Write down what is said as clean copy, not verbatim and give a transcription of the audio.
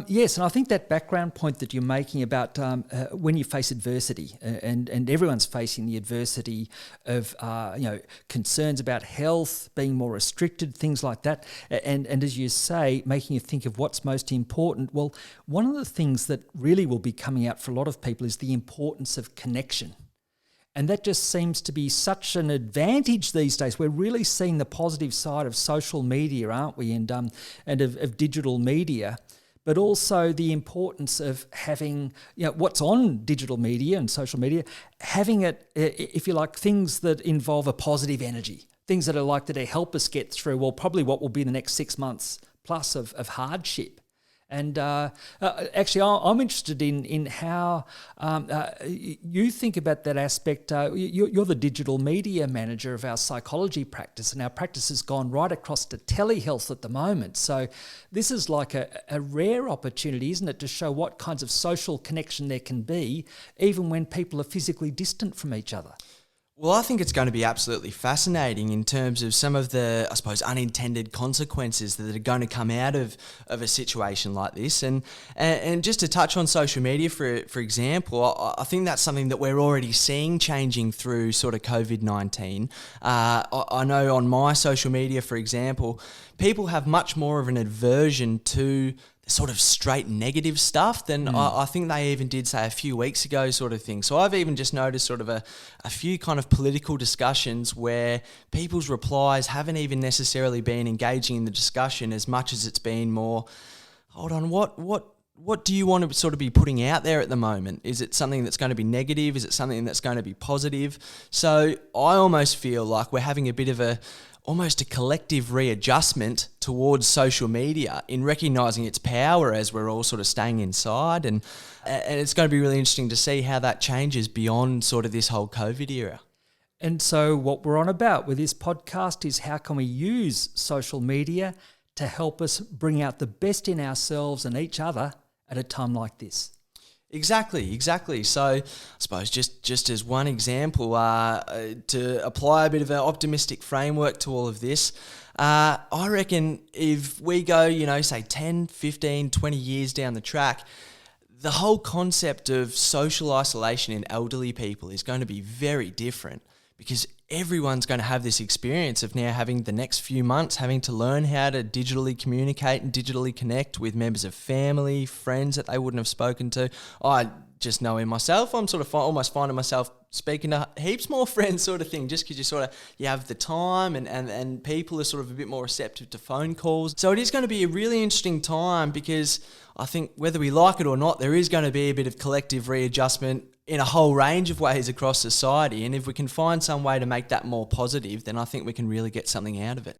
Yes, and I think that background point that you're making about when you face adversity, and everyone's facing the adversity of concerns about health, being more restricted, things like that, and as you say, making you think of what's most important. Well, one of the things that really will be coming out for a lot of people is the importance of connection. And that just seems to be such an advantage these days. We're really seeing the positive side of social media, aren't we, and of digital media, but also the importance of having, what's on digital media and social media, having it, if you like, things that involve a positive energy, things that help us get through, well, probably what will be the next 6 months plus of hardship. And actually, I'm interested in how you think about that aspect. You're the digital media manager of our psychology practice, and our practice has gone right across to telehealth at the moment. So this is like a rare opportunity, isn't it, to show what kinds of social connection there can be, even when people are physically distant from each other. Well, I think it's going to be absolutely fascinating in terms of some of the, I suppose, unintended consequences that are going to come out of a situation like this. And just to touch on social media, for example, I think that's something that we're already seeing changing through sort of COVID-19. I know on my social media, for example, people have much more of an aversion to sort of straight negative stuff than I think they even did, say, a few weeks ago sort of thing. So I've even just noticed sort of a few kind of political discussions where people's replies haven't even necessarily been engaging in the discussion as much as it's been more, hold on, what do you want to sort of be putting out there at the moment? Is it something that's going to be negative? Is it something that's going to be positive? So I almost feel like we're having a bit of almost a collective readjustment towards social media in recognising its power as we're all sort of staying inside, and it's going to be really interesting to see how that changes beyond sort of this whole COVID era. And so what we're on about with this podcast is how can we use social media to help us bring out the best in ourselves and each other at a time like this. Exactly. So I suppose just as one example, to apply a bit of an optimistic framework to all of this, I reckon if we go, say 10, 15, 20 years down the track, the whole concept of social isolation in elderly people is going to be very different, because everyone's going to have this experience of now having the next few months having to learn how to digitally communicate and digitally connect with members of family, friends that they wouldn't have spoken to. I just know in myself, I'm sort of almost finding myself speaking to heaps more friends sort of thing, just because you have the time and people are sort of a bit more receptive to phone calls. So it is going to be a really interesting time, because I think whether we like it or not, there is going to be a bit of collective readjustment in a whole range of ways across society. And if we can find some way to make that more positive, then I think we can really get something out of it.